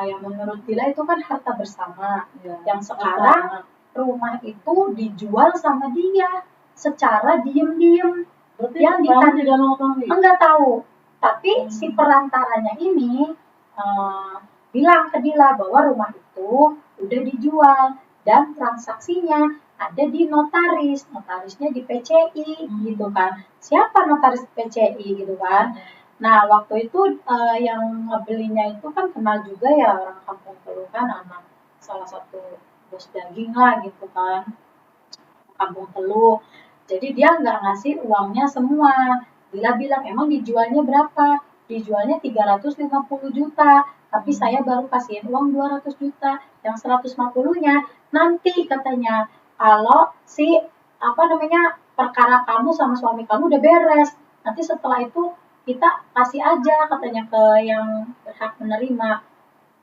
S1: yang menurut Dila itu kan harta bersama, yang sekarang rumah itu dijual sama dia secara diem-diem.
S2: Berarti
S1: Yang
S2: kamu tidak mengetahui?
S1: Enggak tahu, tapi si perantaranya ini bilang ke Dila bahwa rumah itu udah dijual dan transaksinya ada di notarisnya di PCI gitu kan. Siapa notaris PCI gitu kan? Nah waktu itu yang ngebelinya itu kan kenal juga ya orang kampung Telu kan, anak salah satu bos daging lah gitu kan, kampung Telu. Jadi dia nggak ngasih uangnya semua. Dila bilang emang dijualnya berapa? Dijualnya 350 juta. Tapi saya baru kasihin uang 200 juta. Yang 150-nya nanti katanya kalau si perkara kamu sama suami kamu udah beres. Nanti setelah itu kita kasih aja katanya ke yang berhak menerima.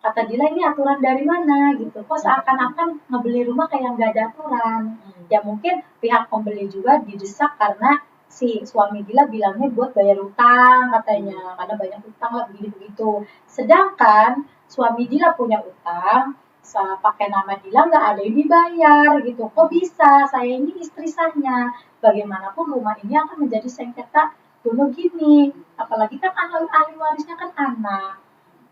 S1: Kata Dila ini aturan dari mana gitu, kok seakan-akan ngebeli rumah kayak nggak ada aturan. Ya mungkin pihak pembeli juga didesak karena si suami Dila bilangnya buat bayar utang katanya, karena banyak utang lah begitu. Sedangkan suami Dila punya utang, pakai nama Dila nggak ada yang dibayar gitu. Kok bisa? Saya ini istri sahnya. Bagaimanapun rumah ini akan menjadi sengketa dulu gini. Apalagi kan ahli warisnya kan anak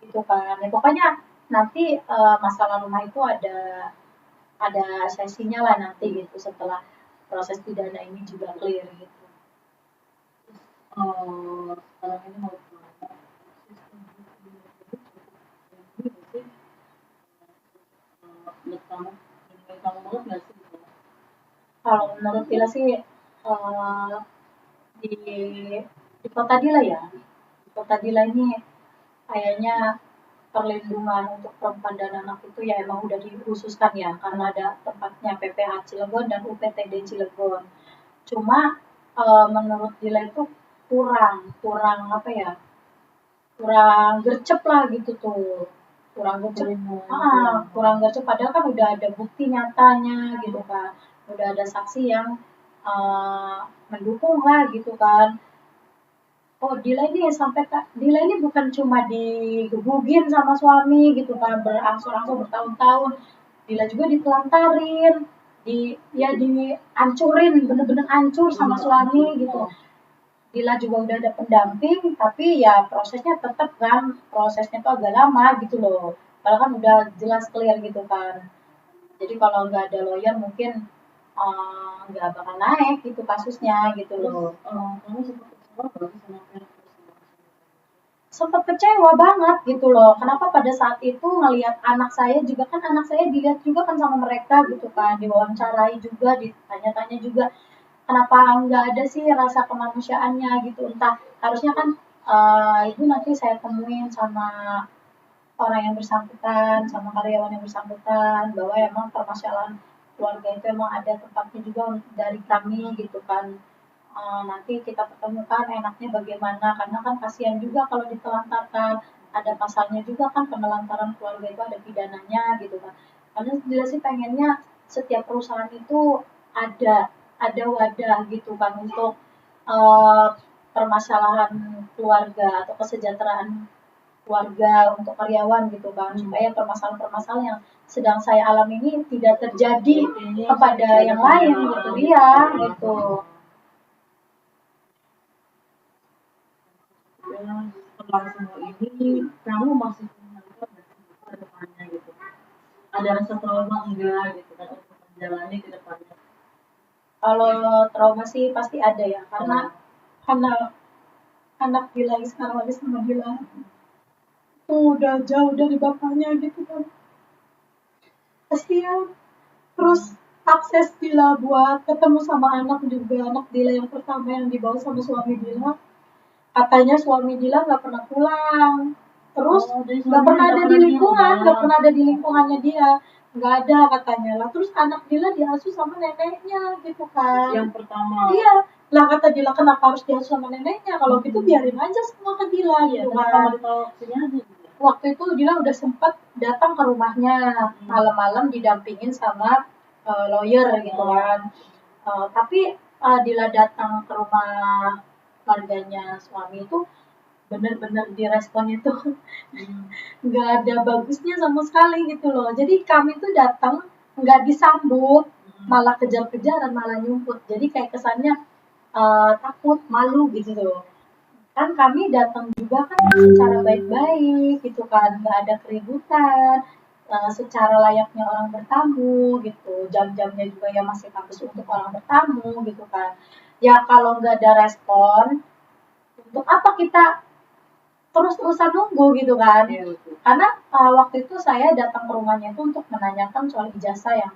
S1: gitu kan. Ya pokoknya nanti masalah rumah itu ada sesinya lah nanti gitu setelah proses pidana ini juga clear gitu.
S2: Sekarang ini mau tanya, sistem hukum ini sih menurut kamu banget nggak sih?
S1: Kalau menurut Dila sih di di kota Dila ya, di kota Dila ini kayaknya perlindungan untuk perempuan dan anak itu ya emang udah dikhususkan ya karena ada tempatnya PPH Cilegon dan UPTD Cilegon. Cuma menurut Dila itu kurang apa ya, kurang gercep lah gitu tuh, kurang gercep. Kurang gercep padahal kan udah ada bukti nyatanya gitu kan, udah ada saksi yang mendukung lah gitu kan. Oh Dila ini bukan cuma digebugin sama suami gitu kan, berangsur-angsur bertahun-tahun. Dila juga ditelantarin, dihancurin, bener-bener hancur sama suami gitu. Dila juga udah ada pendamping, tapi ya prosesnya tetap kan, prosesnya tuh agak lama gitu loh. Padahal kan udah jelas clear gitu kan. Jadi kalau nggak ada lawyer mungkin nggak bakal naik gitu kasusnya gitu loh.
S2: Kamu sempat kecewa nggak sih sama pihak
S1: Sempat kecewa banget gitu loh. Kenapa pada saat itu ngelihat anak saya juga kan, anak saya dilihat juga kan sama mereka gitu kan, diwawancarai juga, ditanya-tanya juga. Kenapa nggak ada sih rasa kemanusiaannya gitu? Entah harusnya kan ibu nanti saya temuin sama orang yang bersangkutan, sama karyawan yang bersangkutan, bahwa emang permasalahan keluarga itu emang ada tempatnya juga dari kami gitu kan. Nanti kita pertemukan enaknya bagaimana, karena kan kasihan juga kalau ditelantarkan, ada pasalnya juga kan penelantaran keluarga itu ada pidananya gitu kan. Karena jelas sih pengennya setiap perusahaan itu ada wadah gitu kan untuk permasalahan keluarga atau kesejahteraan keluarga untuk karyawan gitu kan, supaya permasalahan-permasalahan yang sedang saya alami ini tidak terjadi kepada yang lain gitu dia gitu.
S2: Setelah semua ini kamu masih melihat ke depannya gitu, ada rasa trauma enggak gitu kan untuk menjalani ke depannya?
S1: Kalau trauma sih pasti ada ya, karena anak Dila sekarang lagi sama Dila tuh udah jauh dari bapaknya gitu kan, kasihan. Terus akses Dila buat ketemu sama anak juga, anak Dila yang pertama yang dibawa sama suami Dila, katanya suami Dila nggak pernah pulang, terus nggak pernah ada di lingkungan, nggak pernah ada di lingkungannya dia, nggak ada katanya lah. Terus anak Dila diasuh sama neneknya gitu kan,
S2: Yang pertama.
S1: Iya lah, kata Dila kenapa harus diasuh sama neneknya, kalau gitu biarin aja semua ke Dila gitu kan. Waktu itu Dila udah sempat datang ke rumahnya malam-malam didampingin sama lawyer gitu kan. Tapi Dila datang ke rumah keluarganya suami itu benar-benar direspon itu nggak ada bagusnya sama sekali gitu loh. Jadi kami tuh datang nggak disambut, malah kejar-kejaran, malah nyumput. Jadi kayak kesannya takut, malu gitu loh. Kan kami datang juga kan secara baik-baik gitu kan, nggak ada keributan, secara layaknya orang bertamu gitu, jam-jamnya juga ya masih bagus untuk orang bertamu gitu kan. Ya kalau nggak ada respon, untuk apa kita terus-terusan nunggu gitu kan.
S2: Iya, betul.
S1: Karena waktu itu saya datang ke rumahnya itu untuk menanyakan soal ijazah yang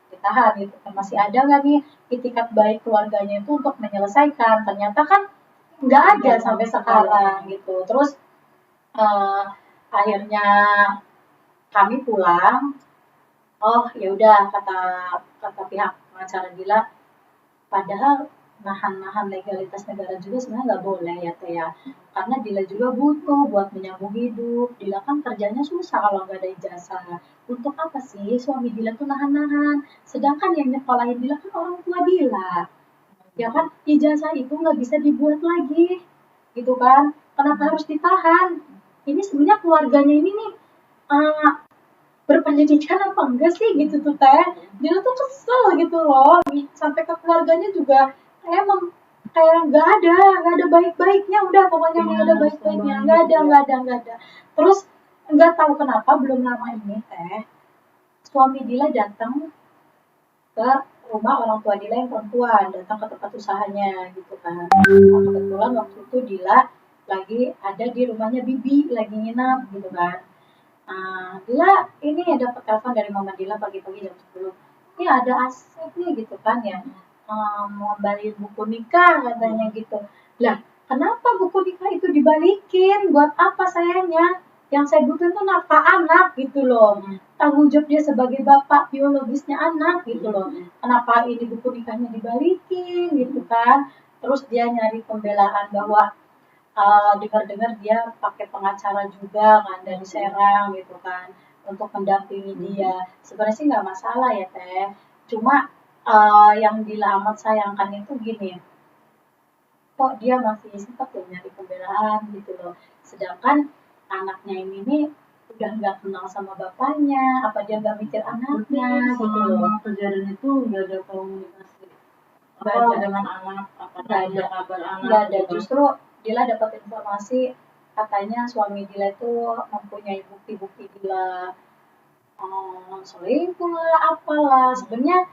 S1: ditahan gitu kan. Masih ada nggak nih itikat baik keluarganya itu untuk menyelesaikan. Ternyata kan nggak ada sampai sekarang gitu. Terus uh, akhirnya kami pulang. Oh ya udah, kata kata pihak pengacara Dila, padahal nahan-nahan legalitas negara juga sebenarnya nggak boleh ya Teh ya. Karena Dila juga butuh buat menyambung hidup. Dila kan kerjanya susah kalau nggak ada ijazah. Untuk apa sih suami Dila tuh nahan-nahan? Sedangkan yang nyekolahin Dila kan orang tua Dila. Ya kan, ijazah itu nggak bisa dibuat lagi. Gitu kan. Kenapa harus ditahan? Ini sebenarnya keluarganya ini nih uh, berpendidikan apa enggak sih gitu tuh Teh. Dia tuh kesel gitu loh, sampai ke keluarganya juga emang kayak nggak ada baik-baiknya, udah pokoknya nggak ada baik-baiknya, nggak ada. Terus nggak tahu kenapa belum lama ini Teh, suami Dila datang ke rumah orang tua Dila yang perempuan, datang ke tempat usahanya gitu kan. Nah, kebetulan waktu itu Dila lagi ada di rumahnya Bibi, lagi nginap gitu kan. Dila ini dapat telepon dari Mama Dila pagi-pagi jam 10. Ini ada Asep nih gitu kan ya. Mau balik buku nikah katanya gitu. Lah, kenapa buku nikah itu dibalikin? Buat apa sayangnya? Yang saya butuhin tuh nafkah anak gitu loh. Tanggung jawab dia sebagai bapak biologisnya anak gitu loh. Kenapa ini buku nikahnya dibalikin gitu kan? Terus dia nyari pembelaan bahwa dengar-dengar dia pakai pengacara juga kan dari Serang gitu kan untuk mendampingi dia. Sebenarnya sih nggak masalah ya Teh. Cuma yang Dila amat sayangkan itu gini, kok dia masih sempat ya nyari pembelaan gitu loh. Sedangkan anaknya ini nih udah nggak kenal sama bapaknya, apa dia nggak mikir anaknya gitu loh.
S2: Kejadian itu nggak ada komunikasi dengan anak, apa ada kabar anak?
S1: Nggak ada, justru Dila dapat informasi katanya suami Dila itu mempunyai bukti-bukti Dila selingkuh lah, apalah. Sebenarnya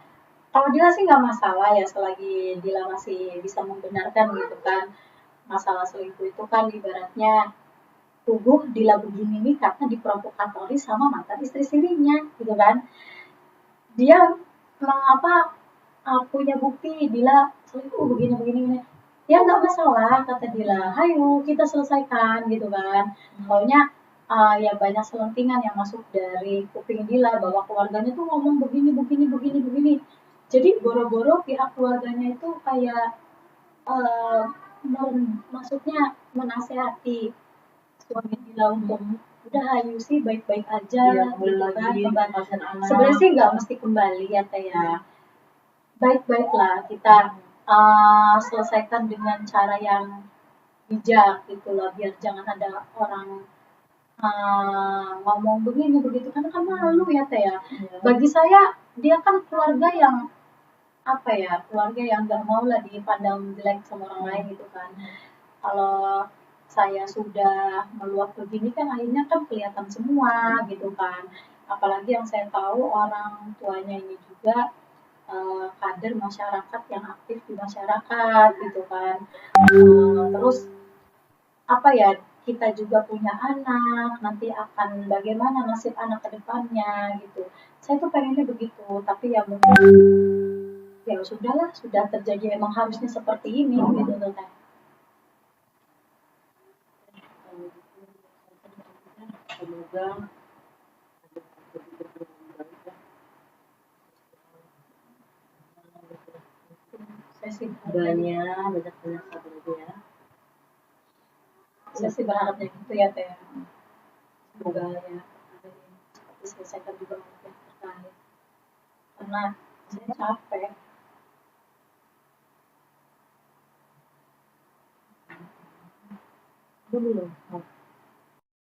S1: kalau Dila sih nggak masalah ya selagi Dila masih bisa membenarkan gitu kan. Masalah selingkuh itu kan ibaratnya tubuh Dila begini nih karena diprovokatori sama mantan istri sirinya gitu kan. Dia mengapa punya bukti Dila selingkuh begini ya nggak masalah kata Dila, hayo kita selesaikan gitu kan. Pokoknya ya banyak selentingan yang masuk dari kuping Dila bahwa keluarganya tuh ngomong begini. Jadi boro-boro pihak keluarganya itu kayak uh, maksudnya menasehati suami Dila untuk udah hayu sih baik-baik aja
S2: ya,
S1: gitu kan.
S2: Sebenarnya
S1: sih nggak mesti kembali ya Teh ya. Baik-baiklah kita selesaikan dengan cara yang bijak gitu loh, biar jangan ada orang ngomong begini begitu kan malu ya Teh ya. Bagi saya dia kan keluarga yang apa ya, keluarga yang nggak mau lah dipandang jelek sama orang lain gitu kan. Kalau saya sudah meluap begini kan akhirnya kan kelihatan semua gitu kan. Apalagi yang saya tahu orang tuanya ini juga kader masyarakat yang aktif di masyarakat gitu kan. Terus apa ya, kita juga punya anak, nanti akan bagaimana nasib anak ke depannya gitu. Saya tuh pengennya begitu, tapi ya mungkin ya sudahlah, sudah terjadi emang harusnya seperti ini gitu loh Teh.
S2: Semoga
S1: Saya sih
S2: banyak sabar aja ya.
S1: Saya sih berharapnya gitu ya Teh. Semoga ya cepat diselesaikan juga oleh pihak terkait. Karena saya capek.
S2: Belum.